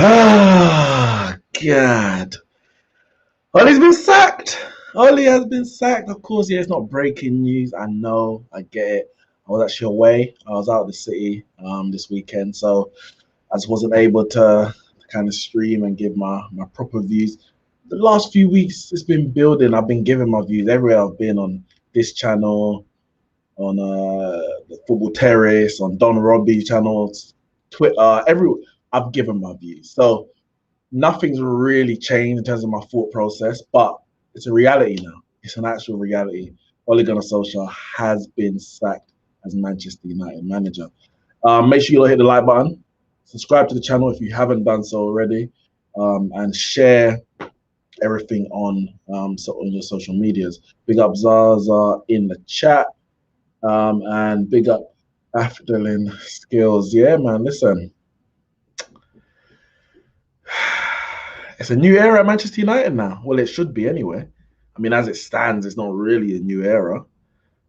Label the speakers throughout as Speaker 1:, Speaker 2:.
Speaker 1: Ah, God. Ollie's been sacked. Ollie has been sacked. Of course, yeah, it's not breaking news. I know. I get it. I was actually away. I was out of the city this weekend, so I just wasn't able to kind of stream and give my proper views. The last few weeks, it's been building. I've been giving my views everywhere I've been on this channel, on the Football Terrace, on Don Robbie channels, Twitter, everywhere. I've given my views. So nothing's really changed in terms of my thought process, but it's a reality now. It's an actual reality. Ole Gunnar Solskjaer has been sacked as Manchester United manager. Make sure you hit the like button, subscribe to the channel if you haven't done so already, and share everything on your social medias. Big up Zaza in the chat, and big up Afterlin Skills. Yeah, man. Listen, it's a new era at Manchester United now. Well, it should be anyway. I mean, as it stands, it's not really a new era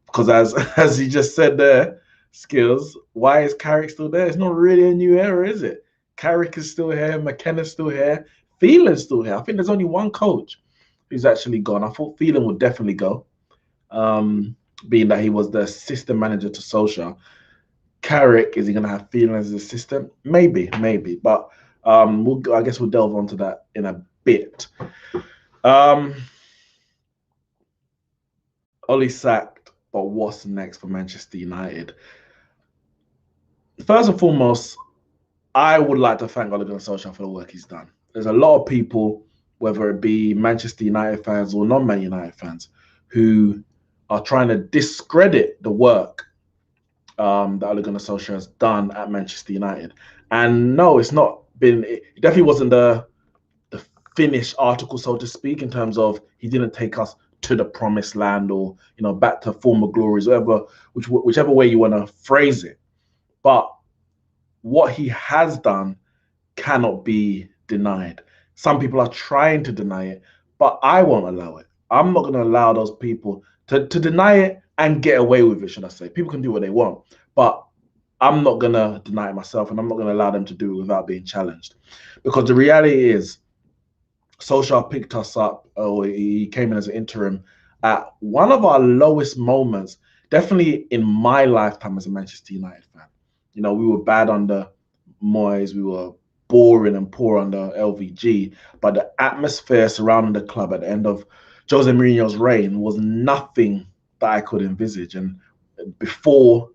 Speaker 1: because, as as you just said there, Skills. Why is Carrick still there? It's not really a new era, is it? Carrick is still here. McKenna's still here. Phelan's still here. I think there's only one coach who's actually gone. I thought Phelan would definitely go, being that he was the assistant manager to Solskjaer. Carrick, is he going to have Phelan as his assistant? Maybe, maybe. But I guess we'll delve onto that in a bit. Um, Ollie sacked, but what's next for Manchester United? First and foremost, I would like to thank Ole Gunnar Solskjaer for the work he's done. There's a lot of people, whether it be Manchester United fans or non-Man United fans, who are trying to discredit the work that Ole Gunnar Solskjaer has done at Manchester United. And no, it's not been. It definitely wasn't the finished article, so to speak, in terms of he didn't take us to the promised land or back to former glories, whatever, whichever way you want to phrase it. But what he has done cannot be denied. Some people are trying to deny it, but I won't allow it. I'm not going to allow those people to deny it and get away with it, should I say. People can do what they want, but I'm not going to deny it myself, and I'm not going to allow them to do it without being challenged. Because the reality is, Solskjaer picked us up, or he came in as an interim at one of our lowest moments, definitely in my lifetime as a Manchester United fan. We were bad under Moyes, we were boring and poor under LVG, but the atmosphere surrounding the club at the end of Jose Mourinho's reign was nothing that I could envisage. And before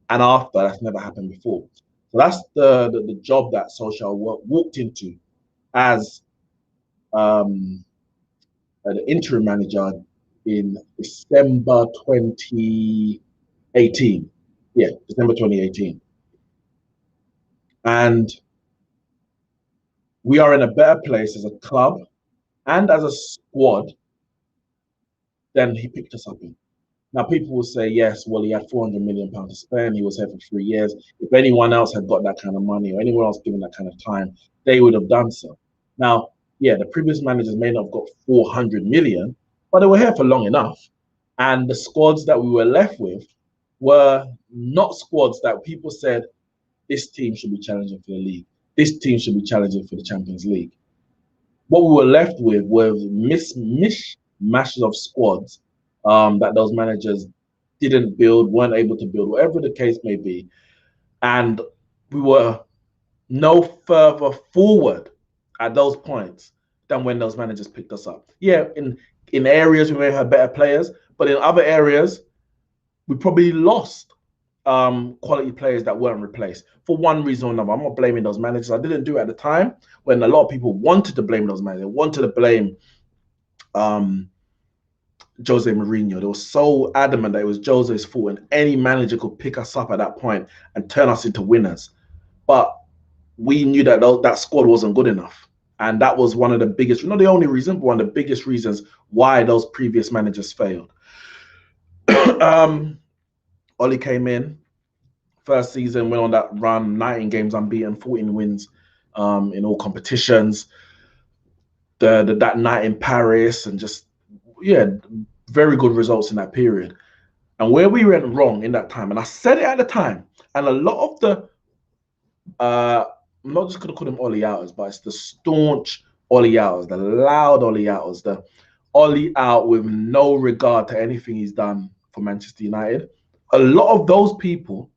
Speaker 1: and after, that's never happened before. So that's the job that Solskjaer walked into as the interim manager in December 2018. Yeah, December 2018. And we are in a better place as a club and as a squad than he picked us up in. Now, people will say, yes, well, he had £400 million to spend. He was here for 3 years. If anyone else had got that kind of money or anyone else given that kind of time, they would have done so. Now, yeah, the previous managers may not have got 400 million, but they were here for long enough. And the squads that we were left with were not squads that people said, this team should be challenging for the league. This team should be challenging for the Champions League. What we were left with were mishmashes of squads that those managers didn't build, weren't able to build, whatever the case may be. And we were no further forward at those points than when those managers picked us up. Yeah, in areas we may have better players, but in other areas, we probably lost quality players that weren't replaced for one reason or another. I'm not blaming those managers. I didn't do it at the time when a lot of people wanted to blame those managers, wanted to blame Jose Mourinho. They were so adamant that it was Jose's fault, and any manager could pick us up at that point and turn us into winners. But we knew that that squad wasn't good enough. And that was one of the biggest, not the only reason, but one of the biggest reasons why those previous managers failed. Ollie came in, first season, went on that run, 19 games unbeaten, 14 wins in all competitions. That night in Paris, and just, yeah, very good results in that period. And where we went wrong in that time, and I said it at the time, and a lot of the I'm not just going to call them Ollie outers, but it's the staunch Ollie outers, the loud Ollie outers, the Ollie out with no regard to anything he's done for Manchester United. A lot of those people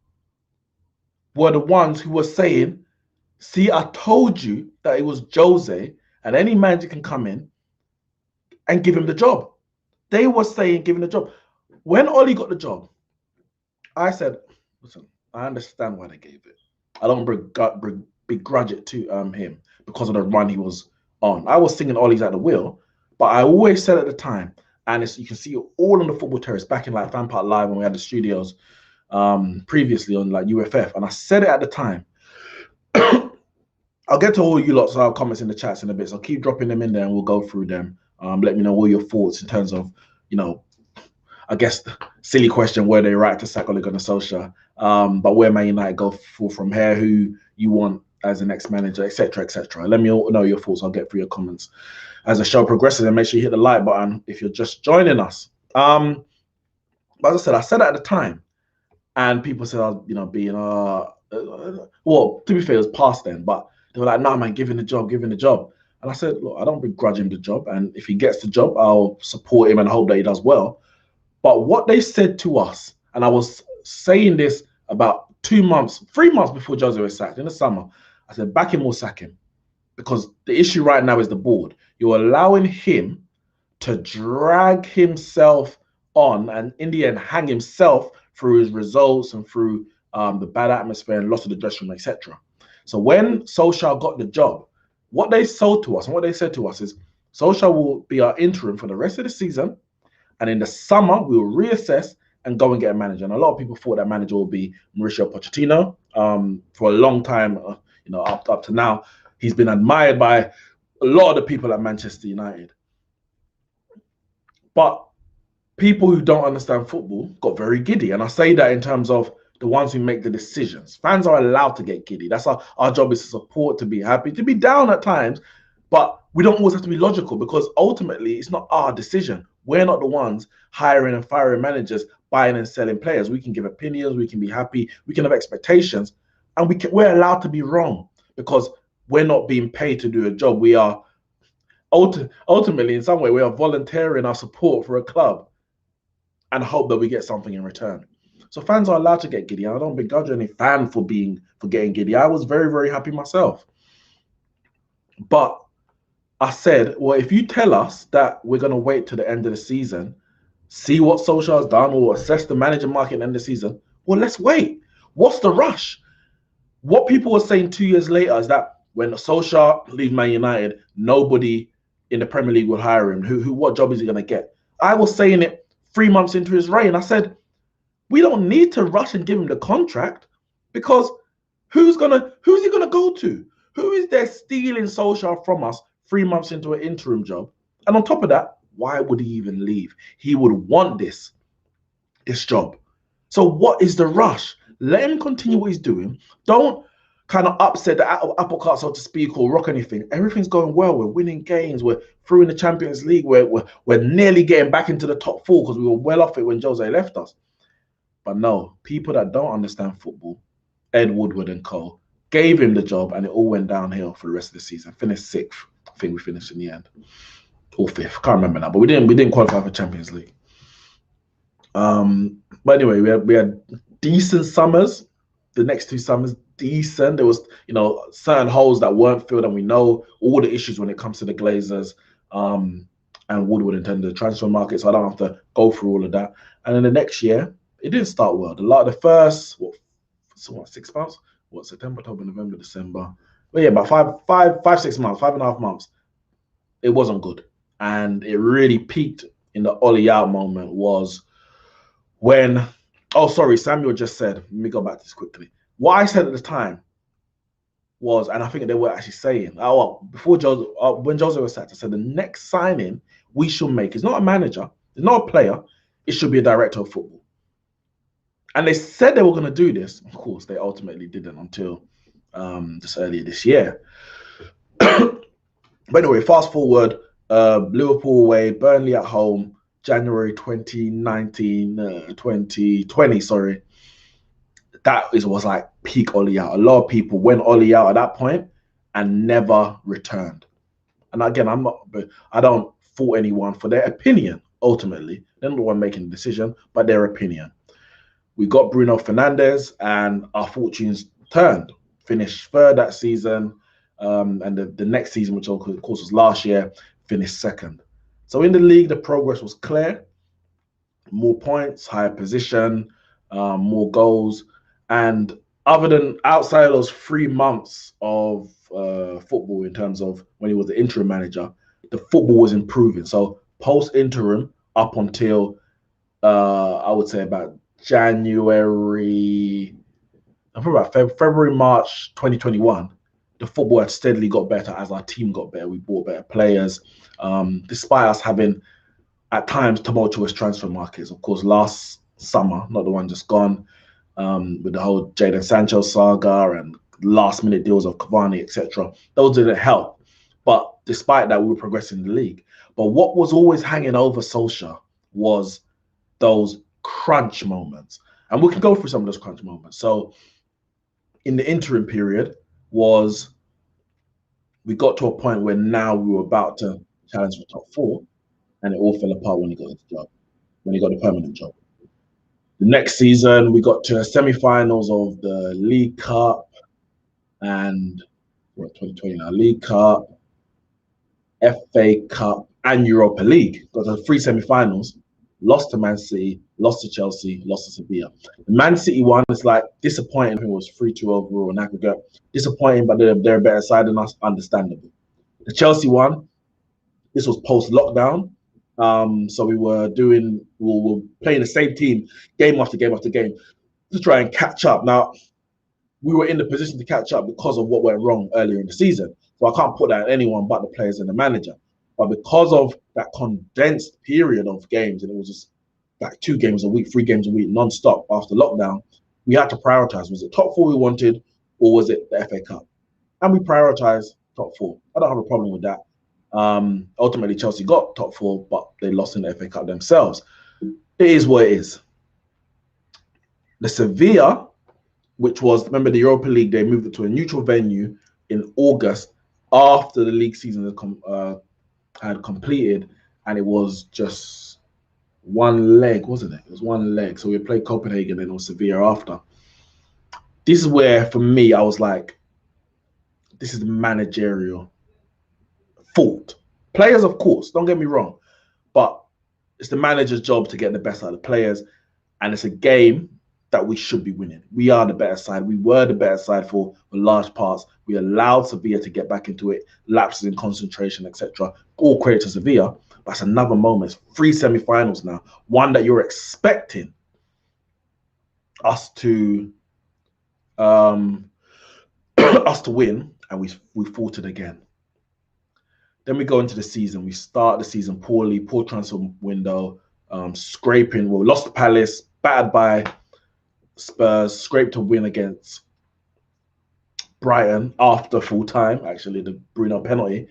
Speaker 1: were the ones who were saying, see, I told you that it was Jose and any manager can come in and give him the job. They were saying, give him the job. When Ollie got the job, I said, listen, I understand why they gave it. I don't begrudge it to him because of the run he was on. I was singing Ollie's at the wheel, but I always said at the time, and you can see it all on the football terrace back in like Fan Park Live when we had the studios previously on like UFF, and I said it at the time. I'll get to all you lots of comments in the chats in a bit, so keep dropping them in there and we'll go through them. Let me know all your thoughts in terms of, I guess the silly question, were they right to sack Ole Gunnar Solskjaer? But where Man United go for from here, who you want as the next manager, etc., etc. Let me know your thoughts. I'll get through your comments as the show progresses, and make sure you hit the like button if you're just joining us. But as I said at the time, and people said I was, being well, to be fair, it was past then, but they were like, "Nah, man, give him the job." And I said, "Look, I don't begrudge him the job, and if he gets the job, I'll support him and hope that he does well." But what they said to us, and I was saying this about 3 months before Jose was sacked in the summer, I said, back him or sack him. Because the issue right now is the board. You're allowing him to drag himself on and in the end hang himself through his results and through the bad atmosphere and loss of the dressing room, etc. So when Solskjaer got the job, what they sold to us and what they said to us is Solskjaer will be our interim for the rest of the season. And in the summer, we'll reassess and go and get a manager. And a lot of people thought that manager will be Mauricio Pochettino. For a long time, up to now, he's been admired by a lot of the people at Manchester United. But people who don't understand football got very giddy. And I say that in terms of the ones who make the decisions. Fans are allowed to get giddy. That's our job, is to support, to be happy, to be down at times. But we don't always have to be logical, because ultimately it's not our decision. We're not the ones hiring and firing managers, buying and selling players. We can give opinions, we can be happy, we can have expectations, and we're allowed to be wrong, because we're not being paid to do a job. We are ultimately, in some way, we are volunteering our support for a club and hope that we get something in return. So fans are allowed to get giddy. I don't begrudge any fan for getting giddy. I was very, very happy myself. But I said, well, if you tell us that we're going to wait to the end of the season, see what Solskjaer has done, or assess the manager market at the end of the season, well, let's wait. What's the rush? What people were saying 2 years later is that when Solskjaer leaves Man United, nobody in the Premier League will hire him. What job is he going to get? I was saying it 3 months into his reign. I said, we don't need to rush and give him the contract, because who's he going to go to? Who is there stealing Solskjaer from us 3 months into an interim job? And on top of that, why would he even leave? He would want this job. So what is the rush? Let him continue what he's doing. Don't kind of upset the apple cart, so to speak, or rock anything. Everything's going well. We're winning games. We're through in the Champions League. We're nearly getting back into the top 4, because we were well off it when Jose left us. But no, people that don't understand football, Ed Woodward and co, gave him the job, and it all went downhill for the rest of the season. Finished 6th. I think we finished in the end, or 5th. Can't remember now, but we didn't qualify for Champions League. But anyway, we had decent summers. The next 2 summers, decent. There was, certain holes that weren't filled, and we know all the issues when it comes to the Glazers and Woodward in terms of the transfer market. So I don't have to go through all of that. And then the next year, it didn't start well. The first 6 months? September, October, November, December. Well, yeah, about 6 months, 5.5 months. It wasn't good. And it really peaked in the Ollie out moment was when, Samuel just said, let me go back to this quickly. What I said at the time was, and I think they were actually saying, before Jose, when Jose was sacked, I said the next signing we should make is not a manager, it's not a player, it should be a director of football. And they said they were going to do this. Of course, they ultimately didn't until just earlier this year. But anyway, fast forward, Liverpool away, Burnley at home, January 2020, sorry. was like peak Ollie out. A lot of people went Ollie out at that point and never returned. And again, I don't fault anyone for their opinion. Ultimately, they're not the one making the decision, but their opinion. We got Bruno Fernandes, and our fortunes turned. Finished third that season, and the next season, which of course was last year, finished second. So in the league, the progress was clear: more points, higher position, more goals, and other than outside of those 3 months of football, in terms of when he was the interim manager, the football was improving. So post interim up until I would say about January, about February, March 2021, the football had steadily got better as our team got better. We bought better players, despite us having at times tumultuous transfer markets. Of course, last summer, not the one just gone, with the whole Jadon Sancho saga and last minute deals of Cavani, etc. Those didn't help. But despite that, we were progressing in the league. But what was always hanging over Solskjaer was those crunch moments. And we can go through some of those crunch moments. So in the interim period we got to a point where now we were about to challenge for top four, and it all fell apart when he got his job, when he got the permanent job. The next season, we got to semi-finals of the League Cup and 2020 now, League Cup, FA Cup, and Europa League. Got to 3 semi-finals, lost to Man City, lost to Chelsea, lost to Sevilla. The Man City one is like disappointing. It was 3-2 overall in aggregate. Disappointing, but they're a better side than us, understandable. The Chelsea one, this was post-lockdown. So we were playing the same team game after game after game to try and catch up. Now, we were in the position to catch up because of what went wrong earlier in the season. So I can't put that on anyone but the players and the manager. But because of that condensed period of games, and it was just like 2 games a week, 3 games a week, non-stop after lockdown, we had to prioritize. Was it top 4 we wanted, or was it the FA Cup? And we prioritized top 4. I don't have a problem with that. Ultimately, Chelsea got top 4, but they lost in the FA Cup themselves. It is what it is. The Sevilla, which was, remember the Europa League, they moved it to a neutral venue in August after the league season had completed, and it was just one leg, wasn't it? It was one leg. So we played Copenhagen and then Sevilla after. This is where, for me, I was like, this is the managerial fault. Players, of course, don't get me wrong, but it's the manager's job to get the best out of the players, and it's a game that we should be winning. We are the better side. We were the better side for large parts. We allowed Sevilla to get back into it, lapses in concentration, etc. All credit to Sevilla, but it's another moment. It's 3 semi-finals now, one that you're expecting us to us to win, and we faltered again. Then we go into the season. We start the season poorly, poor transfer window, scraping. Well, we lost to Palace, battered by Spurs, scraped a win against Brighton after full time, actually, the Bruno penalty.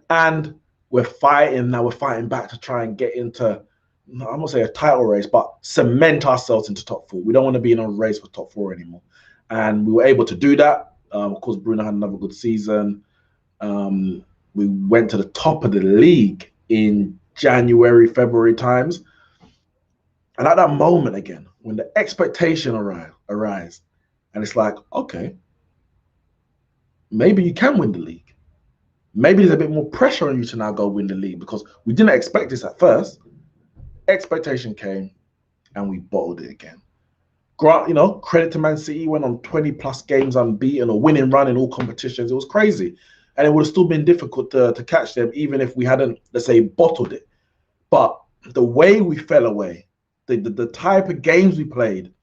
Speaker 1: And we're fighting now. We're fighting back to try and get into, I'm not going to say a title race, but cement ourselves into top 4. We don't want to be in a race for top 4 anymore. And we were able to do that. Of course, Bruno had another good season. We went to the top of the league in January, February times. And at that moment again, when the expectation arise, and it's like, okay, maybe you can win the league. Maybe there's a bit more pressure on you to now go win the league, because we didn't expect this at first. Expectation came, and we bottled it again. Credit to Man City, went on 20+ games unbeaten, a winning run in all competitions. It was crazy. And it would have still been difficult to catch them, even if we hadn't, let's say, bottled it. But the way we fell away, the type of games we played,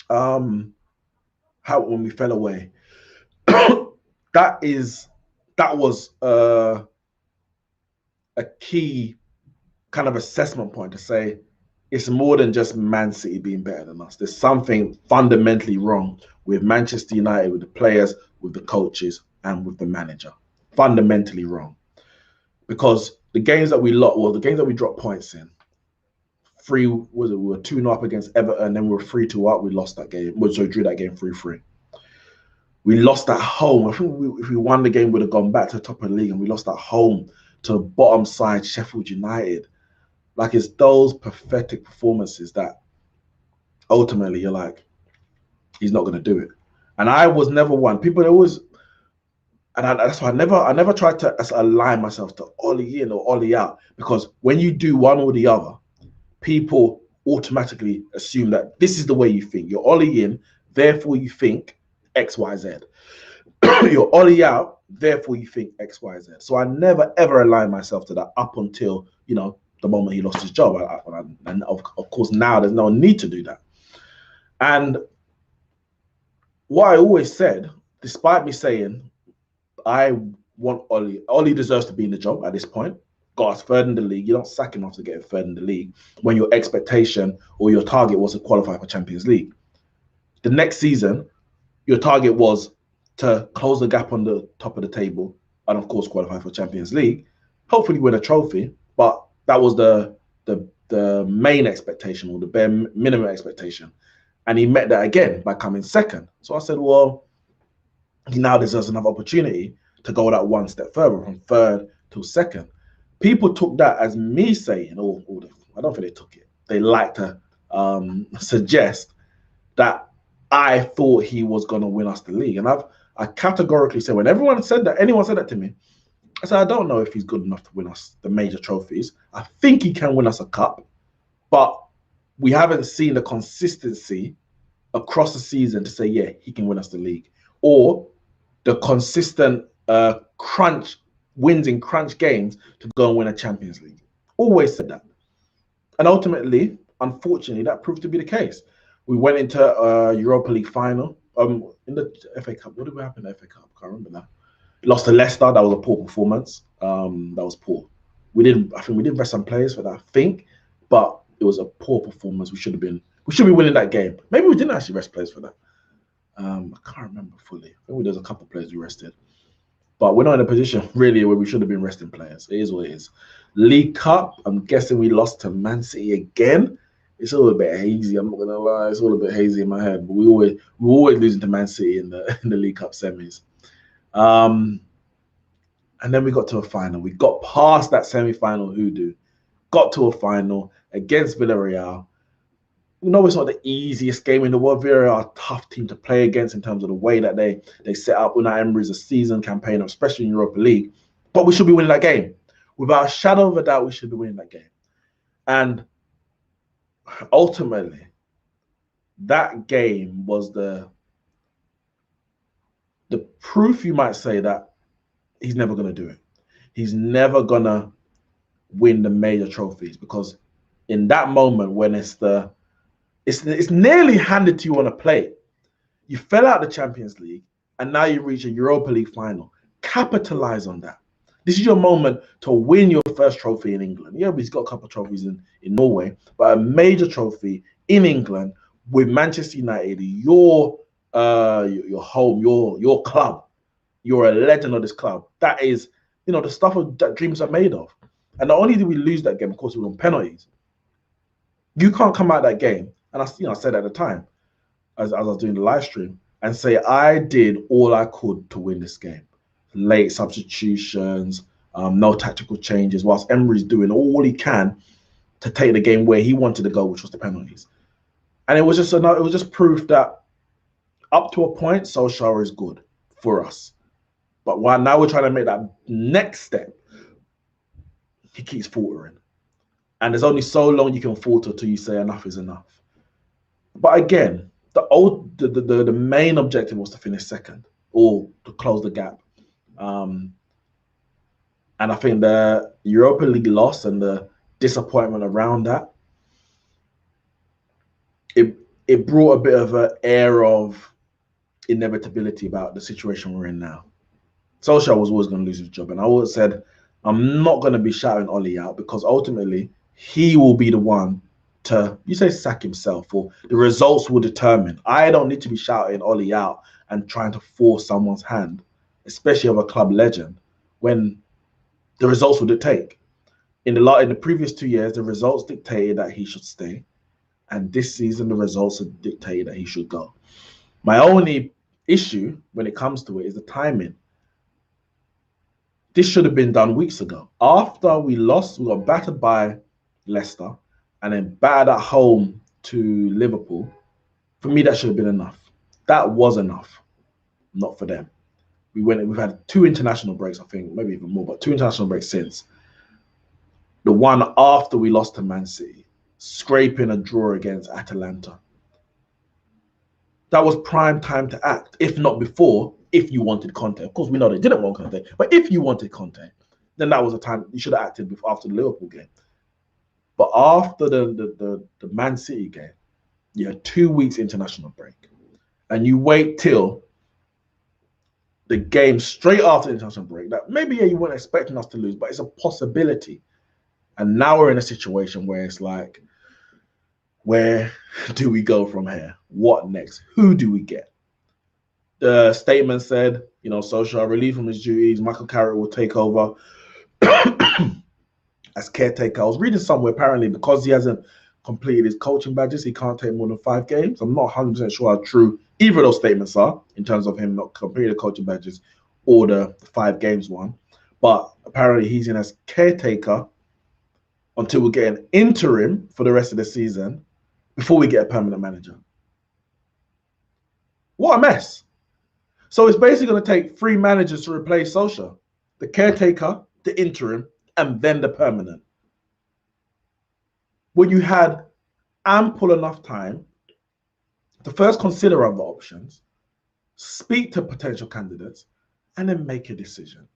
Speaker 1: when we fell away, that was a key kind of assessment point to say it's more than just Man City being better than us. There's something fundamentally wrong with Manchester United, with the players, with the coaches, and with the manager. Fundamentally wrong. Because the games that we lost, well, the games that we dropped points in, we were 2-0 up against Everton, then we were 3-2 up. We lost that game. So drew that game 3-3. We lost at home. I think if we won the game, we'd have gone back to the top of the league, and we lost at home to bottom side Sheffield United. Like, it's those pathetic performances that ultimately you're like, he's not going to do it. And I was never one. People always, and that's why I never tried to align myself to Ollie in or Ollie out, because when you do one or the other, people automatically assume that this is the way you think. You're Ollie in, therefore you think X, Y, Z. You're Ollie out, therefore you think X, Y, Z. So I never ever aligned myself to that up until, you know, the moment he lost his job. And of course now there's no need to do that. And what I always said, despite me saying I want Ollie, Ollie deserves to be in the job at this point. Got us third in the league. You don't sack him after getting third in the league when your expectation or your target was to qualify for Champions League. The next season, your target was to close the gap on the top of the table and, of course, qualify for Champions League. Hopefully win a trophy, but that was the main expectation, or the bare minimum expectation. And he met that again by coming second. So I said, well, he now deserves another opportunity to go that one step further, from third to second. People took that as me saying, I don't think they took it. They like to suggest that I thought he was going to win us the league. And I categorically said, when anyone said that to me, I said, I don't know if he's good enough to win us the major trophies. I think he can win us a cup, but we haven't seen the consistency across the season to say, yeah, he can win us the league, or the consistent wins in crunch games to go and win a Champions League. Always said that. And ultimately, unfortunately, that proved to be the case. We went into a Europa League final in the FA Cup. What did we happen in the FA Cup? I can't remember now. Lost to Leicester. That was a poor performance. That was poor. I think we did rest some players for that, I think, but it was a poor performance. We should be winning that game. Maybe we didn't actually rest players for that. I can't remember fully. I think there's a couple of players we rested. But we're not in a position really where we should have been resting players. It is what it is. League Cup, I'm guessing we lost to Man City again. It's all a bit hazy. I'm not gonna lie. It's all a bit hazy in my head. But we're always losing to Man City in the League Cup semis. And then we got to a final. We got past that semi-final hoodoo. Got to a final against Villarreal. We know it's not the easiest game in the world. Villarreal are a tough team to play against in terms of the way that they set up. Unai Emery's a seasoned campaigner, especially in Europa League. But we should be winning that game. Without a shadow of a doubt, we should be winning that game. And ultimately, that game was the proof, you might say, that he's never going to do it. He's never going to win the major trophies, because in that moment when it's nearly handed to you on a plate, you fell out the Champions League and now you reach a Europa League final. Capitalize on that. This is your moment to win your first trophy in England. Yeah, he's got a couple of trophies in Norway, but a major trophy in England with Manchester United, your home, your club. You're a legend of this club. That is, the stuff that dreams are made of. And not only did we lose that game, of course, we were on penalties. You can't come out of that game, and I said at the time, as I was doing the live stream, and say I did all I could to win this game. Late substitutions, no tactical changes, whilst Emery's doing all he can to take the game where he wanted to go, which was the penalties. And it was just proof that up to a point, Solskjaer is good for us. But while now we're trying to make that next step, he keeps faltering. And there's only so long you can falter till you say enough is enough. But again, the main objective was to finish second or to close the gap. And I think the Europa League loss and the disappointment around that, it brought a bit of an air of inevitability about the situation we're in now. Solskjaer was always going to lose his job. And I always said, I'm not going to be shouting Ollie out, because ultimately he will be the one to, you say, sack himself, or the results will determine. I don't need to be shouting Ollie out and trying to force someone's hand, especially of a club legend, when the results will dictate. In the previous 2 years, the results dictated that he should stay, and this season the results have dictated that he should go. My only issue when it comes to it is the timing. This should have been done weeks ago. After we lost, we got battered by Leicester, and then battered at home to Liverpool. For me, that should have been enough. That was enough, not for them. We've had 2 international breaks, I think, maybe even more, but 2 international breaks since. The one after we lost to Man City, scraping a draw against Atalanta. That was prime time to act, if not before, if you wanted Conte. Of course, we know they didn't want Conte, but if you wanted Conte, then that was the time you should have acted before, after the Liverpool game. But after the Man City game, you had 2 weeks international break, and you wait till the game straight after the international break. That maybe you weren't expecting us to lose, but it's a possibility. And now we're in a situation where it's like, where do we go from here? What next? Who do we get? The statement said, Solskjaer relieved from his duties. Michael Carrick will take over as caretaker. I was reading somewhere, apparently, because he hasn't completed his coaching badges, he can't take more than 5 games. I'm not 100% sure how true either of those statements are in terms of him not completing the coaching badges or the 5 games one. But apparently he's in as caretaker until we get an interim for the rest of the season before we get a permanent manager. What a mess. So it's basically going to take 3 managers to replace Solskjaer. The caretaker, the interim, and then the permanent. When you had ample enough time to first consider other options, speak to potential candidates, and then make a decision.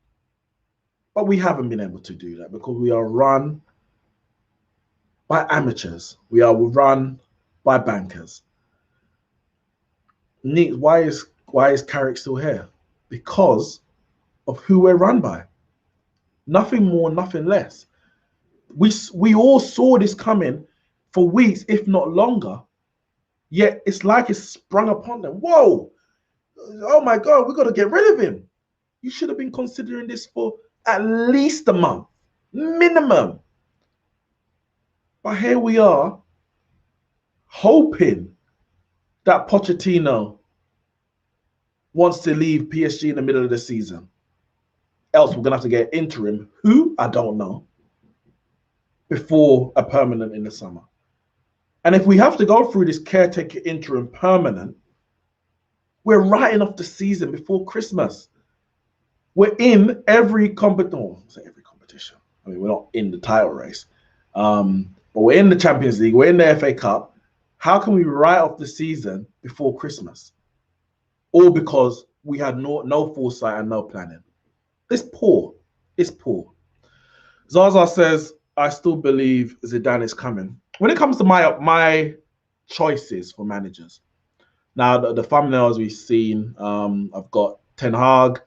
Speaker 1: But we haven't been able to do that because we are run by amateurs. We are run by bankers. Neeks, why is Carrick still here? Because of who we're run by. Nothing more, nothing less. We all saw this coming for weeks, if not longer. Yet it's like it's sprung upon them. Whoa! Oh my God, we got to get rid of him. You should have been considering this for at least a month, minimum. But here we are, hoping that Pochettino wants to leave PSG in the middle of the season. Else we're going to have to get interim, who? I don't know, before a permanent in the summer. And if we have to go through this caretaker, interim, permanent, we're writing off the season before Christmas. We're in every competition. I mean, we're not in the title race. But we're in the Champions League. We're in the FA Cup. How can we write off the season before Christmas? All because we had no foresight and no planning. It's poor. It's poor. Zaza says, I still believe Zidane is coming. When it comes to my choices for managers, now the thumbnails we've seen, I've got Ten Hag,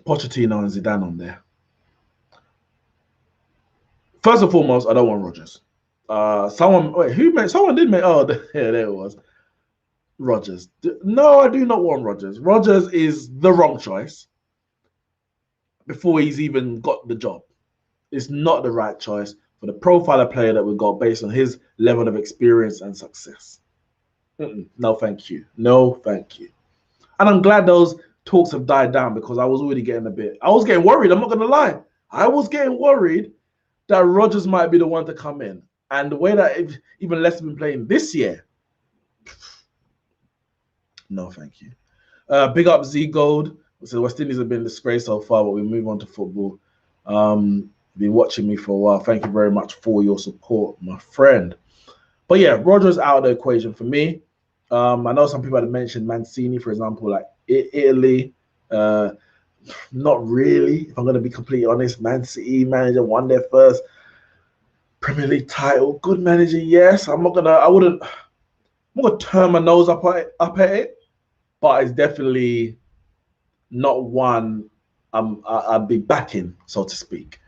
Speaker 1: Pochettino, and Zidane on there. First and foremost, I don't want Rodgers. Someone did make, oh, yeah, there it was. Rodgers. No, I do not want Rodgers. Rodgers is the wrong choice before he's even got the job. It's not the right choice for the profile of player that we got based on his level of experience and success. No, thank you. No, thank you. And I'm glad those talks have died down because I was already getting I was getting worried. I'm not going to lie. I was getting worried that Rodgers might be the one to come in. And the way that even Leicester been playing this year, no, thank you. Big up Z Gold. So West Indies have been disgraced so far, but we move on to football. Been watching me for a while. Thank you very much for your support, my friend. But yeah, Rodgers out of the equation for me. I know some people had mentioned Mancini, for example, like Italy. Not really, if I'm going to be completely honest. Man City manager won their first Premier League title. Good manager, yes. I'm not gonna turn my nose up at it, but it's definitely not one I'd be backing, so to speak.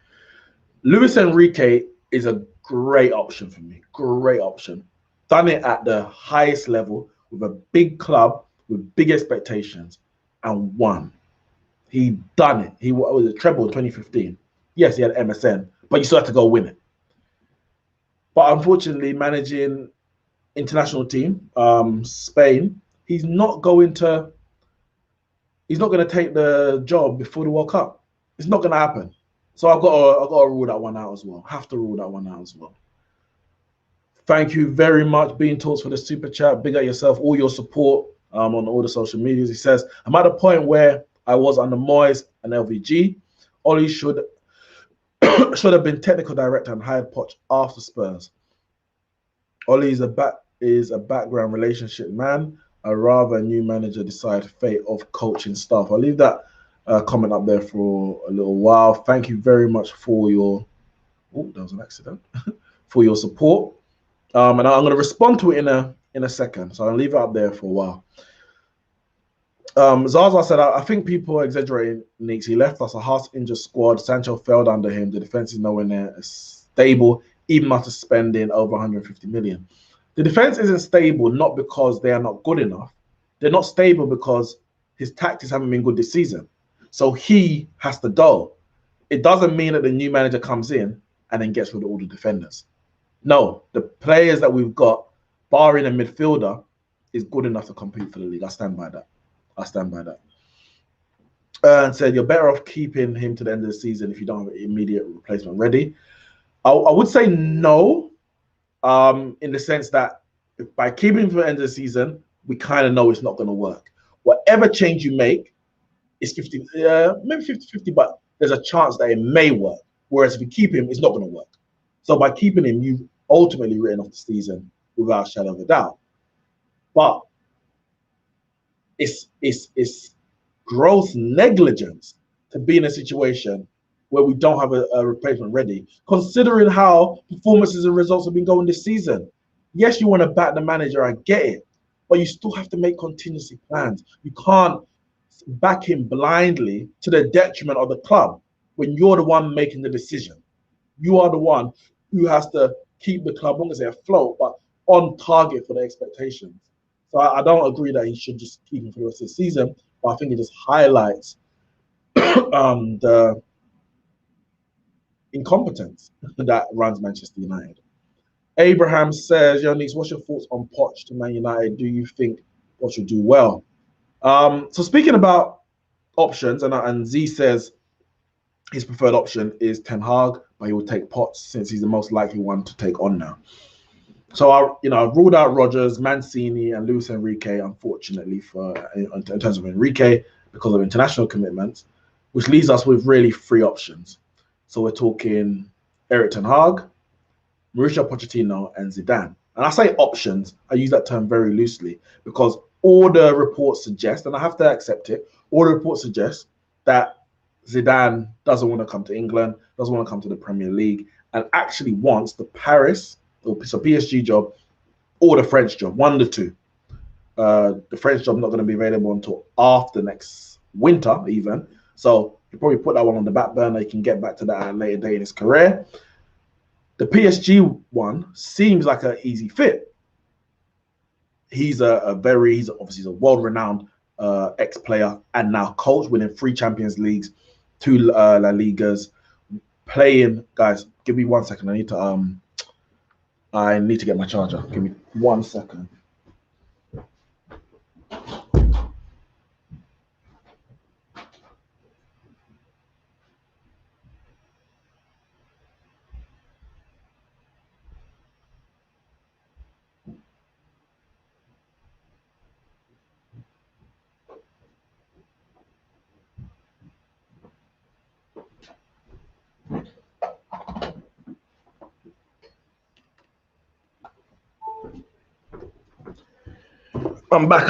Speaker 1: Luis Enrique is a great option for me. Great option. Done it at the highest level with a big club with big expectations and won. He done it. He was a treble in 2015. Yes, he had MSN, but you still have to go win it. But unfortunately, managing international team, Spain, he's not going to take the job before the World Cup. It's not going to happen. So I've got to rule that one out as well. Have to rule that one out as well. Thank you very much, Bean Talks, for the super chat. Big up yourself, all your support on all the social medias. He says, I'm at a point where I was under Moyes and LVG. Ollie should have been technical director and hired Poch after Spurs. Ollie is a background relationship man. I'd rather a new manager decide fate of coaching staff. I'll leave that comment up there for a little while. Thank you very much for your... Oh, that was an accident. For your support. And I'm going to respond to it in a second. So I'll leave it up there for a while. Zaza said, I think people are exaggerating Neeks. He left us a half-injured squad. Sancho failed under him. The defense is nowhere near stable, even after spending over 150 million. The defense isn't stable not because they are not good enough. They're not stable because his tactics haven't been good this season. So he has to go. It doesn't mean that the new manager comes in and then gets rid of all the defenders. No, the players that we've got, barring a midfielder, is good enough to compete for the league. I stand by that. And said, you're better off keeping him to the end of the season if you don't have an immediate replacement ready. I would say no, in the sense that by keeping him to the end of the season, we kind of know it's not going to work. Whatever change you make is 50, maybe 50-50, but there's a chance that it may work. Whereas if you keep him, it's not going to work. So by keeping him, you've ultimately written off the season without a shadow of a doubt. But it's gross negligence to be in a situation where we don't have a replacement ready, considering how performances and results have been going this season. Yes, you want to back the manager, I get it, but you still have to make contingency plans. You can't back him blindly to the detriment of the club when you're the one making the decision. You are the one who has to keep the club, I won't say afloat, but on target for the expectations. So I don't agree that he should just keep him for the rest of the season, but I think it just highlights the incompetence that runs Manchester United. Abraham says, Yo, Neeks, what's your thoughts on Poch to Man United? Do you think Poch will do well? So speaking about options, and Z says his preferred option is Ten Hag, but he will take Poch since he's the most likely one to take on now. So I've ruled out Rodgers, Mancini, and Luis Enrique, unfortunately, in terms of Enrique, because of international commitments, which leaves us with really three options. So we're talking Erik Ten Hag, Mauricio Pochettino, and Zidane. And I say options, I use that term very loosely because all the reports suggest, and I have to accept it, all the reports suggest that Zidane doesn't want to come to England, doesn't want to come to the Premier League, and actually wants the Paris, so PSG job, or the French job, one of the two. The French job not going to be available until after next winter, even. So you probably put that one on the back burner. You can get back to that at a later date in his career. The PSG one seems like an easy fit. He's obviously a world-renowned ex-player and now coach, winning 3 Champions Leagues, 2 La Ligas, playing. Guys, give me 1 second. I need to get my charger. Give me 1 second. I'm back.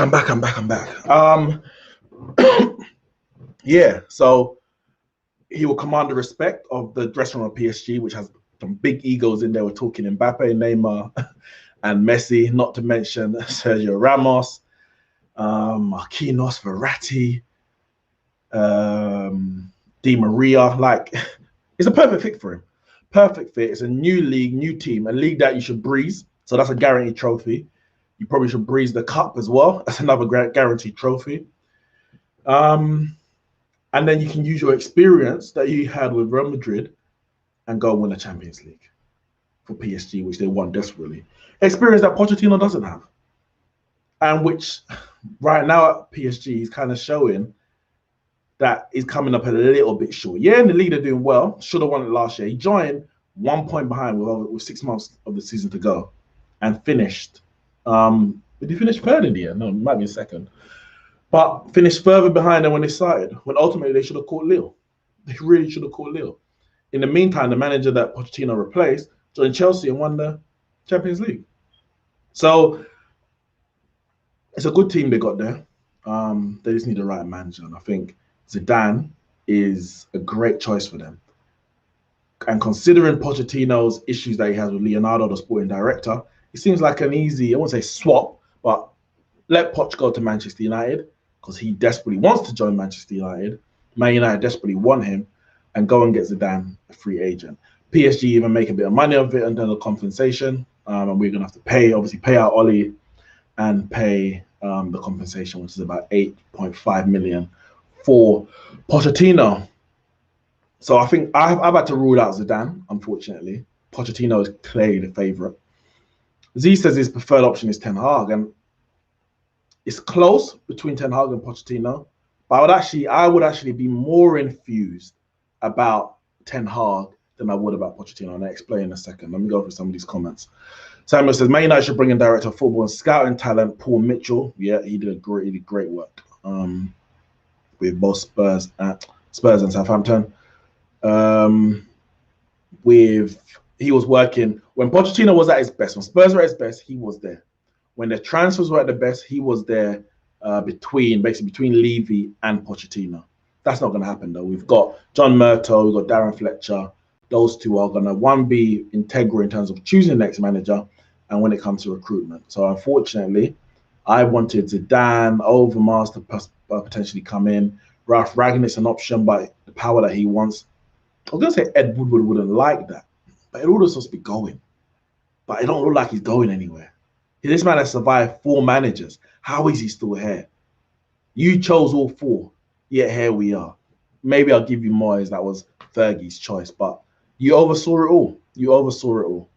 Speaker 1: Yeah, so he will command the respect of the dressing room of PSG, which has some big egos in there. We're talking Mbappe, Neymar, and Messi, not to mention Sergio Ramos, Marquinhos, Verratti, Di Maria. Like, it's a perfect fit for him. Perfect fit. It's a new league, new team, a league that you should breeze. So that's a guaranteed trophy. You probably should breeze the cup as well. That's another guaranteed trophy. And then you can use your experience that you had with Real Madrid and go and win the Champions League for PSG, which they want desperately. Experience that Pochettino doesn't have. And which right now at PSG is kind of showing that he's coming up a little bit short. Yeah, in the league they're doing well. Should have won it last year. He joined 1 point behind with 6 months of the season to go and finished. Did he finish third in the year? No, it might be second. But finished further behind than when they started, when ultimately they should have caught Lille. They really should have caught Lille. In the meantime, the manager that Pochettino replaced joined Chelsea and won the Champions League. So it's a good team they got there. They just need the right manager. And I think Zidane is a great choice for them. And considering Pochettino's issues that he has with Leonardo, the sporting director, it seems like an easy, I won't say swap, but let Poch go to Manchester United because he desperately wants to join Manchester United. Man United desperately want him and go and get Zidane a free agent. PSG even make a bit of money of it in terms of compensation. And we're going to have to pay out Oli and pay the compensation, which is about 8.5 million for Pochettino. So I think I've had to rule out Zidane, unfortunately. Pochettino is clearly the favourite. Z says his preferred option is Ten Hag, and it's close between Ten Hag and Pochettino. But I would actually be more enthused about Ten Hag than I would about Pochettino, and I'll explain in a second. Let me go through some of these comments. Samuel says, Man United should bring in director of football and scouting talent, Paul Mitchell. Yeah, he did great work with both Spurs and Southampton. He was working when Pochettino was at his best. When Spurs were at his best, he was there. When the transfers were at the best, he was there between Levy and Pochettino. That's not going to happen though. We've got John Murtough, we've got Darren Fletcher. Those two are going to be integral in terms of choosing the next manager and when it comes to recruitment. So unfortunately, I wanted Zidane, Overmars to potentially come in. Ralph Ragnick's an option, but the power that he wants. I was going to say Ed Woodward wouldn't like that, but Ed Woodward's supposed to be going. But it don't look like he's going anywhere. This man has survived 4 managers. How is he still here? You chose all 4, yet here we are. Maybe I'll give you more as that was Fergie's choice, but you oversaw it all.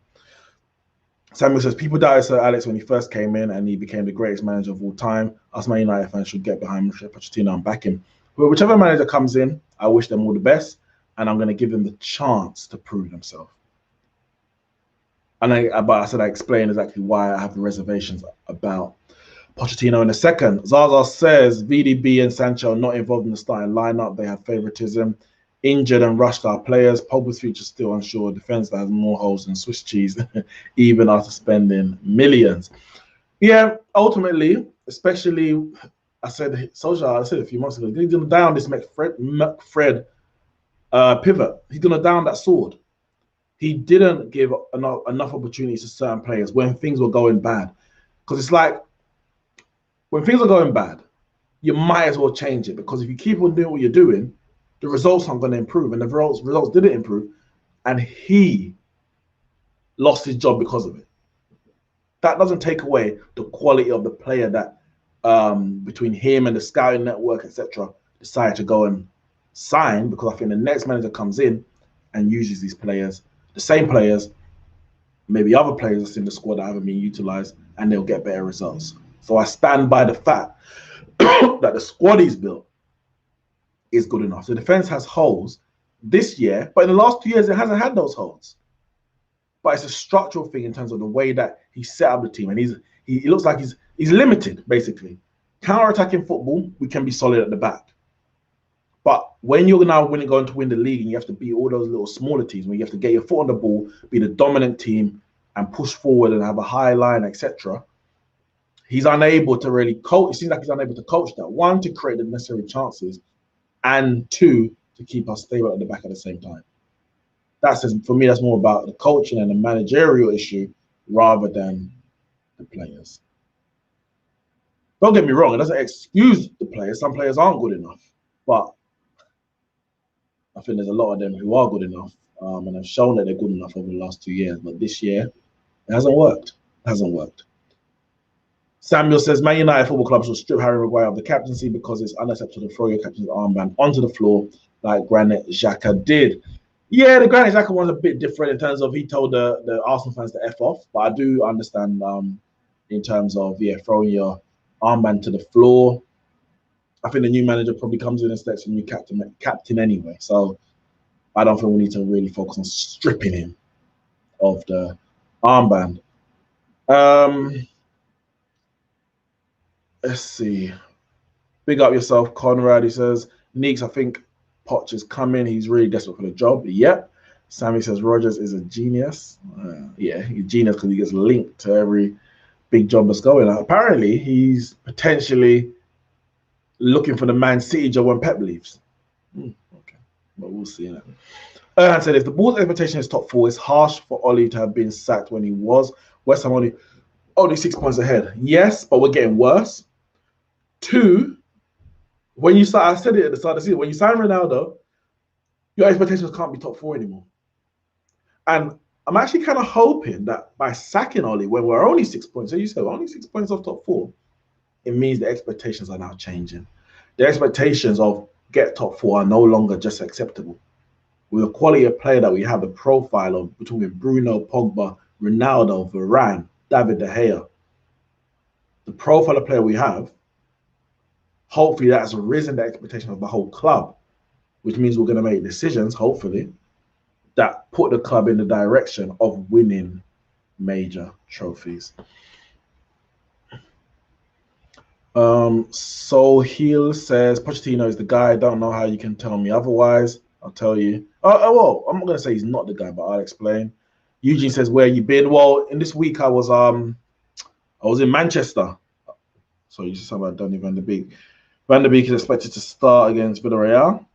Speaker 1: Samuel says, people doubted Sir Alex when he first came in and he became the greatest manager of all time. Us Man United fans should get behind Pochettino and back him. But whichever manager comes in, I wish them all the best, and I'm going to give them the chance to prove themselves. But I said I explained exactly why I have the reservations about Pochettino in a second. Zaza says VDB and Sancho are not involved in the starting lineup. They have favoritism. Injured and rushed our players. Pogba's future still unsure. Defense that has more holes than Swiss cheese, even after spending millions. Yeah, ultimately, especially, I said a few months ago, he's going to down this McFred pivot. He's going to down that sword. He didn't give enough opportunities to certain players when things were going bad. Because it's like, when things are going bad, you might as well change it. Because if you keep on doing what you're doing, the results aren't going to improve. And the results didn't improve. And he lost his job because of it. That doesn't take away the quality of the player that, between him and the scouting network, etc., decided to go and sign. Because I think the next manager comes in and uses these players, the same players, maybe other players that's in the squad that haven't been utilized, and they'll get better results. So I stand by the fact that the squad he's built is good enough. The defense has holes this year, but in the last 2 years, it hasn't had those holes. But it's a structural thing in terms of the way that he set up the team. And he looks like he's limited, basically. Counter-attacking football, we can be solid at the back. But when you're now going to win the league and you have to beat all those little smaller teams, when you have to get your foot on the ball, be the dominant team and push forward and have a high line, etc., he's unable to really coach. It seems like he's unable to coach that. 1, to create the necessary chances, and 2, to keep us stable at the back at the same time. For me, that's more about the coaching and the managerial issue rather than the players. Don't get me wrong, it doesn't excuse the players. Some players aren't good enough, but I think there's a lot of them who are good enough and have shown that they're good enough over the last 2 years. But this year, it hasn't worked. Samuel says, Man United Football Club should strip Harry Maguire of the captaincy because it's unacceptable to throw your captain's armband onto the floor like Granit Xhaka did. Yeah, the Granit Xhaka one's a bit different in terms of he told the Arsenal fans to F off, but I do understand in terms of throwing your armband to the floor. I think the new manager probably comes in and sets a new captain anyway. So I don't think we need to really focus on stripping him of the armband. Um, let's see. Big up yourself, Conrad. He says, Neeks, I think Poch is coming. He's really desperate for the job. Yep. Sammy says Rogers is a genius. Yeah, he's a genius because he gets linked to every big job that's going on. Apparently, he's potentially looking for the Man City job when Pep leaves. Okay, but we'll see. Erhan said, if the board's expectation is top four, it's harsh for Ollie to have been sacked when he was. West Ham only 6 points ahead. Yes, but we're getting worse. Two, when you start, I said it at the start of the season, when you sign Ronaldo, your expectations can't be top four anymore. And I'm actually kind of hoping that by sacking Ollie, when we're only 6 points, so you said only 6 points off top four, it means the expectations are now changing. The expectations of get top four are no longer just acceptable. With the quality of player that we have, the profile of between Bruno, Pogba, Ronaldo, Varane, David De Gea, the profile of player we have, hopefully that has risen the expectation of the whole club, which means we're going to make decisions, hopefully, that put the club in the direction of winning major trophies. Soul Heel says Pochettino is the guy. I don't know how you can tell me otherwise. I'll tell you. Well, I'm not gonna say he's not the guy, but I'll explain. Eugene says, "Where you been?" Well, in this week I was in Manchester. So you just talk about Donny van der Beek. Van der Beek is expected to start against Villarreal.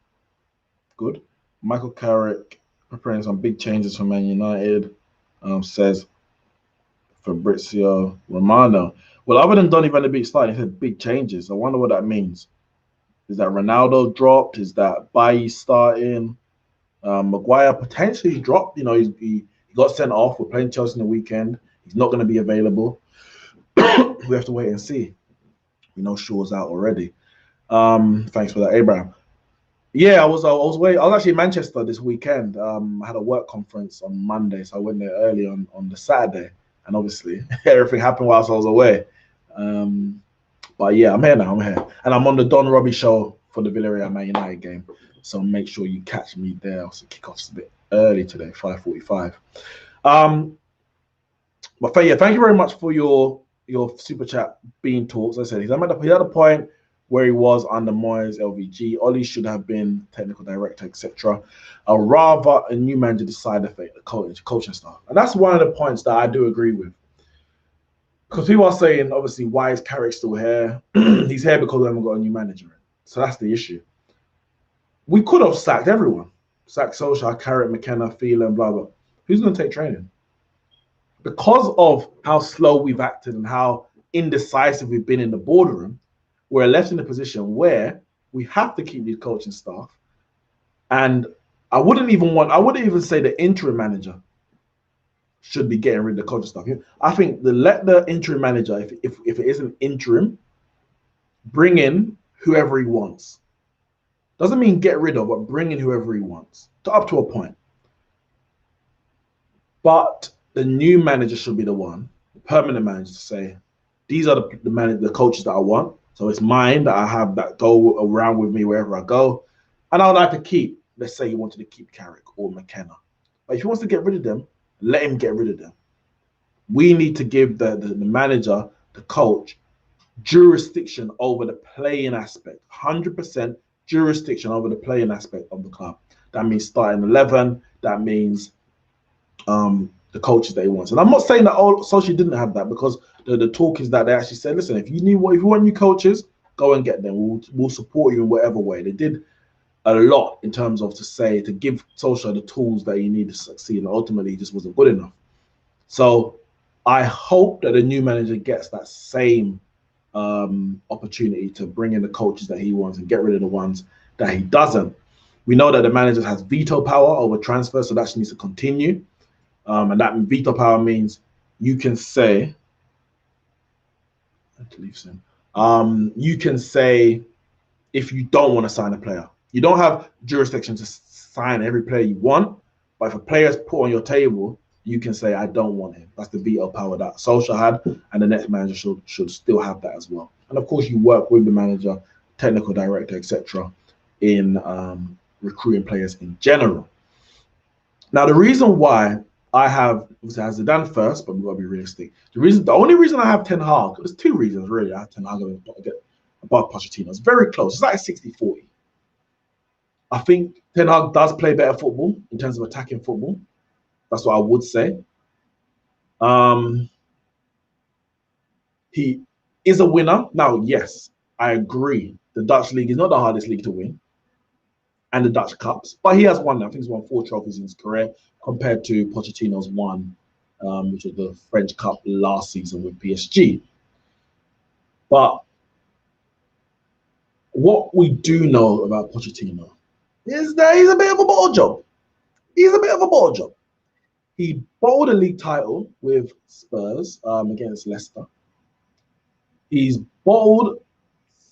Speaker 1: Good. Michael Carrick preparing some big changes for Man United. Says Fabrizio Romano. Well, other than Donny van der Beek starting, he said big changes. I wonder what that means. Is that Ronaldo dropped? Is that Bailly starting? Maguire potentially dropped. You know, he got sent off. We're playing Chelsea in the weekend. He's not going to be available. We have to wait and see. We know Shaw's out already. Thanks for that, Abraham. Yeah, I was actually in Manchester this weekend. I had a work conference on Monday, so I went there early on the Saturday, and obviously everything happened whilst I was away. But yeah, I'm here now. I'm here, and I'm on the Don Robbie show for the Villarreal Man United game. So make sure you catch me there. Also, kickoff's a bit early today, 5:45. But yeah, thank you very much for your super chat being talks. As I said, he had a point where he was under Moyes, LVG. Ollie should have been technical director, etc. I'd rather a new manager decide the fate, the coaching staff. And that's one of the points that I do agree with. Because people are saying, obviously, why is Carrick still here? He's here because we haven't got a new manager. So that's the issue. We could have sacked everyone. Sacked Solskjaer, Carrick, McKenna, Phelan, blah, blah. Who's going to take training? Because of how slow we've acted and how indecisive we've been in the boardroom, we're left in a position where we have to keep these coaching staff. And I wouldn't even say the interim manager should be getting rid of the coaching staff. I think let the interim manager, if it isn't interim, bring in whoever he wants. Doesn't mean get rid of, but bring in whoever he wants, up to a point. But the new manager should be the one, the permanent manager, to say, these are the coaches that I want. So it's mine that I have that go around with me wherever I go. And I would like to keep, let's say you wanted to keep Carrick or McKenna. But if he wants to get rid of them, let him get rid of them. We need to give the manager, the coach, jurisdiction over the playing aspect, 100% jurisdiction over the playing aspect of the club. That means starting 11. That means the coaches that he wants. And I'm not saying that Solskjaer didn't have that, because the talk is that they actually said, listen, if you want new coaches, go and get them. We'll support you in whatever way. They did a lot in terms of to give Solskjaer the tools that he needed to succeed, and ultimately he just wasn't good enough. So I hope that the new manager gets that same opportunity to bring in the coaches that he wants and get rid of the ones that he doesn't. We know that the manager has veto power over transfers, so that needs to continue. And that veto power means you can say, you can say if you don't want to sign a player. You don't have jurisdiction to sign every player you want, But if a player's put on your table, you can say, I don't want him. That's the veto power that Solskjaer had, and the next manager should still have that as well. And of course, you work with the manager, technical director, etc., in recruiting players in general. Now, the reason why I have Zidane first, but we've got to be realistic. The only reason I have Ten Hag, there's two reasons really. I have Ten Hag above Pochettino. It's very close. It's like 60-40. I think Ten Hag does play better football in terms of attacking football. That's what I would say. He is a winner. Now, yes, I agree. The Dutch league is not the hardest league to win, and the Dutch Cups, but he has won. I think he's won 4 trophies in his career compared to Pochettino's one, which was the French Cup last season with PSG. But what we do know about Pochettino is that he's a bit of a ball job. He's a bit of a ball job. He bowled a league title with Spurs against Leicester. He's bowled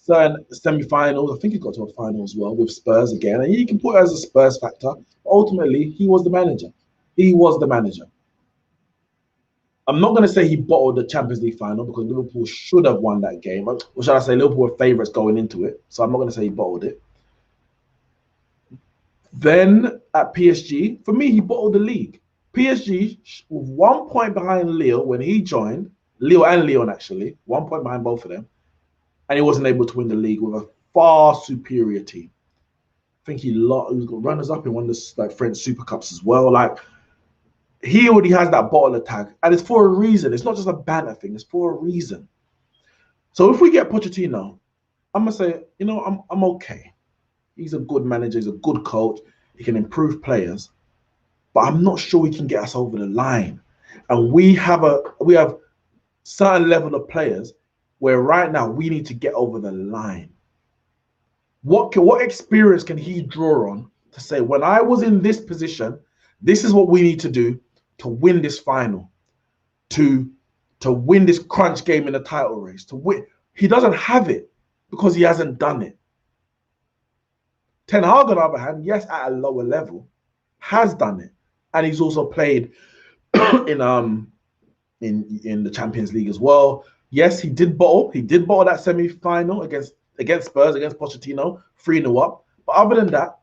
Speaker 1: certain semi-finals. I think he got to a final as well with Spurs again. And you can put it as a Spurs factor. Ultimately, he was the manager. He was the manager. I'm not going to say he bottled the Champions League final because Liverpool should have won that game. Or should I say Liverpool were favourites going into it. So I'm not going to say he bottled it. Then at PSG, for me, he bottled the league. PSG, with 1 point behind Lille when he joined, Lille and Lyon actually, 1 point behind both of them, and he wasn't able to win the league with a far superior team. I think he got runners-up in one of the French Super Cups as well. Like, he already has that bottle of tag, and it's for a reason. It's not just a banner thing. It's for a reason. So if we get Pochettino, I'm going to say, you know, I'm okay. He's a good manager. He's a good coach. He can improve players. But I'm not sure he can get us over the line. And we have certain level of players where right now we need to get over the line. What experience can he draw on to say, when I was in this position, this is what we need to do to win this final, to win this crunch game in the title race, to win. He doesn't have it because he hasn't done it. Ten Hag, on the other hand, yes, at a lower level, has done it. And he's also played in the Champions League as well. Yes, he did bottle. He did bottle that semi-final against Spurs, against Pochettino, 3-0 up. But other than that,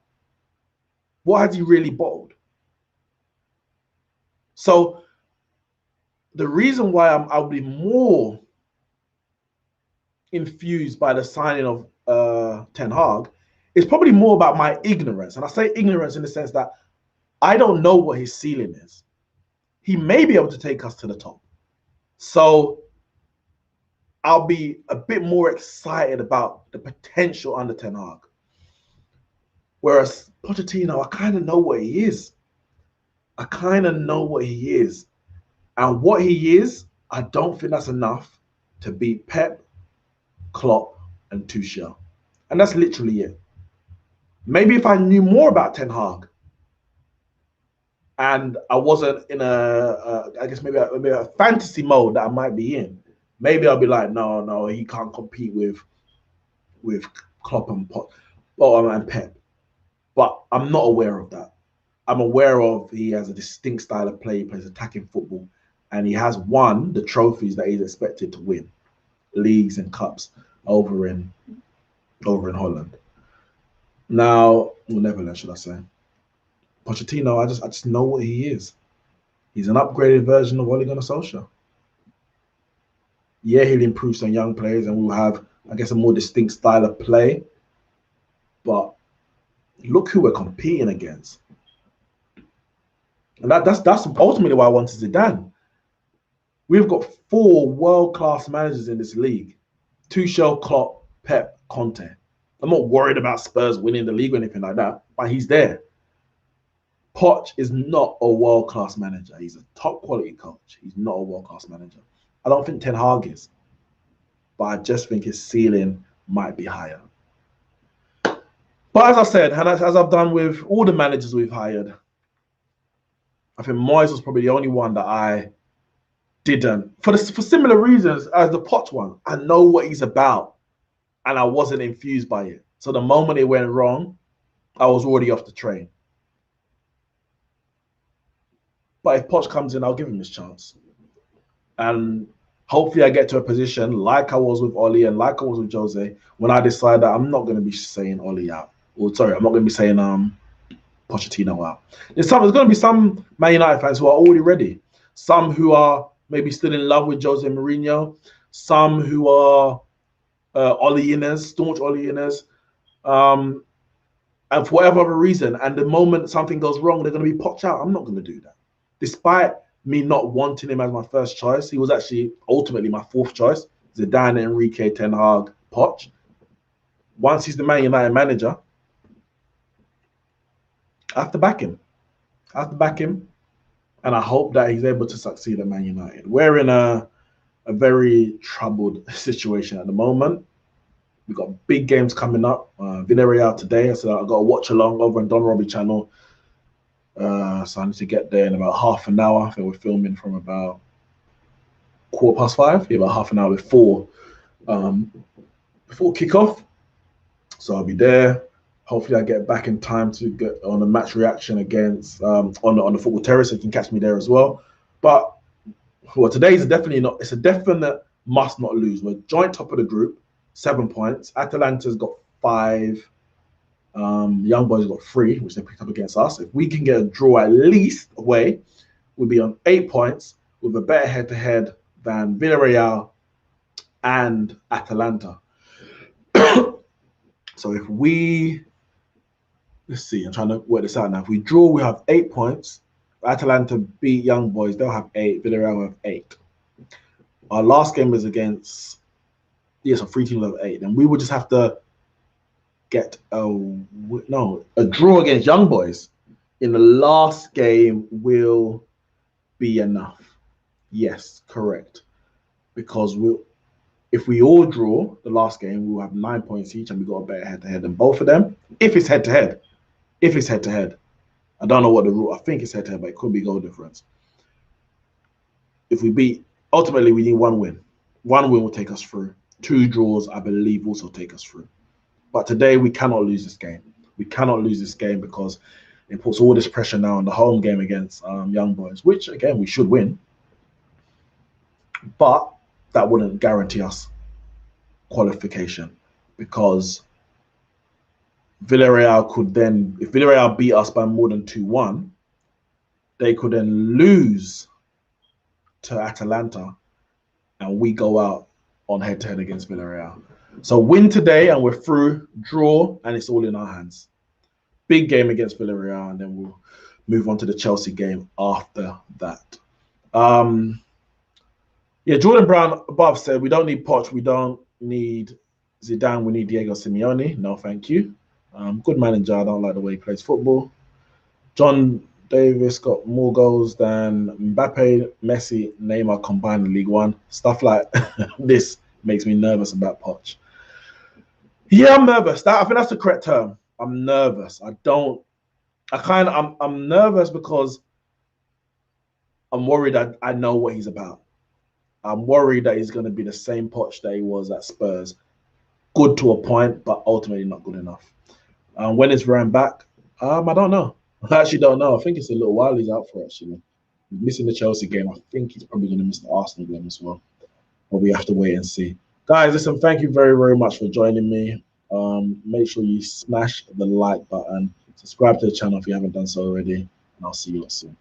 Speaker 1: what has he really bottled? So the reason why I'll be more infused by the signing of Ten Hag is probably more about my ignorance. And I say ignorance in the sense that I don't know what his ceiling is. He may be able to take us to the top. So I'll be a bit more excited about the potential under Ten Hag. Whereas Pochettino, I kind of know what he is. I kind of know what he is. And what he is, I don't think that's enough to beat Pep, Klopp, and Tuchel. And that's literally it. Maybe if I knew more about Ten Hag, and I wasn't in I guess maybe a fantasy mode that I might be in, maybe I'll be like, no, he can't compete with Klopp and Pep. But I'm not aware of that. I'm aware of he has a distinct style of play. He plays attacking football, and he has won the trophies that he's expected to win, leagues and cups over in Holland. Now, well, Netherlands, should I say? Pochettino, I just know what he is. He's an upgraded version of Ole Gunnar Solskjaer. Yeah, he'll improve some young players, and we'll have, I guess, a more distinct style of play. But look who we're competing against. And that's ultimately why I wanted Zidane. We've got 4 world-class managers in this league. Tuchel, Klopp, Pep, Conte. I'm not worried about Spurs winning the league or anything like that, but he's there. Poch is not a world-class manager. He's a top-quality coach. He's not a world-class manager. I don't think Ten Hag is. But I just think his ceiling might be higher. But as I said, and as I've done with all the managers we've hired, I think Moyes was probably the only one that I didn't, for similar reasons as the Poch one. I know what he's about, and I wasn't infused by it. So the moment it went wrong, I was already off the train. But if Poch comes in, I'll give him his chance. And hopefully I get to a position like I was with Oli and like I was with Jose when I decide that I'm not going to be saying Oli out. Or sorry, I'm not going to be saying Pochettino out. There's going to be some Man United fans who are already ready. Some who are maybe still in love with Jose Mourinho. Some who are Oli-inners, staunch Oli-inners. And for whatever other reason, and the moment something goes wrong, they're going to be popped out. I'm not going to do that. Despite me not wanting him as my first choice, he was actually ultimately my fourth choice. Zidane, Enrique, Ten Hag, Poch. Once he's the Man United manager, I have to back him. I have to back him. And I hope that he's able to succeed at Man United. We're in a very troubled situation at the moment. We've got big games coming up. Villarreal today, so I've got to watch along over on Don Robbie channel. So I need to get there in about half an hour. I think we're filming from about 5:15. Yeah, about half an hour before kickoff. So I'll be there. Hopefully I get back in time to get on a match reaction against on the football terrace. So you can catch me there as well. But well, today's definitely not. It's a definite must not lose. We're joint top of the group, 7 points. Atalanta's got 5. Young Boys got 3, which they picked up against us. If we can get a draw at least away, we'll be on 8 points with a better head-to-head than Villarreal and Atalanta. So if we, let's see, I'm trying to work this out now. If we draw, we have 8 points. Atalanta beat Young Boys, they'll have 8. Villarreal will have 8. Our last game was against, so 3 teams have 8. And we would just have to get a draw against Young Boys in the last game will be enough. Yes, correct. Because if we all draw the last game, we'll have 9 points each, and we got a better head-to-head than both of them. If it's head-to-head, I don't know what the rule. I think it's head-to-head, but it could be goal difference. If we beat, ultimately we need 1 win. 1 win will take us through. 2 draws, I believe, also take us through. But today we cannot lose this game. We cannot lose this game because it puts all this pressure now on the home game against Young Boys, which again we should win. But that wouldn't guarantee us qualification because Villarreal could then, if Villarreal beat us by more than 2-1, they could then lose to Atalanta and we go out on head-to-head against Villarreal. So win today and we're through, draw, and it's all in our hands. Big game against Villarreal, and then we'll move on to the Chelsea game after that. Jordan Brown above said, we don't need Poch, we don't need Zidane, we need Diego Simeone. No, thank you. Good manager, I don't like the way he plays football. John Davis got more goals than Mbappe, Messi, Neymar combined in League One. Stuff like this makes me nervous about Poch. Yeah, I'm nervous. I think that's the correct term. I'm nervous. I'm nervous because I'm worried I know what he's about. I'm worried that he's going to be the same Poch that he was at Spurs. Good to a point, but ultimately not good enough. When is Varane back? I don't know. I actually don't know. I think it's a little while he's out for, actually. Missing the Chelsea game. I think he's probably going to miss the Arsenal game as well. But we have to wait and see. Guys, listen, thank you very, very much for joining me. Make sure you smash the like button. Subscribe to the channel if you haven't done so already. And I'll see you all soon.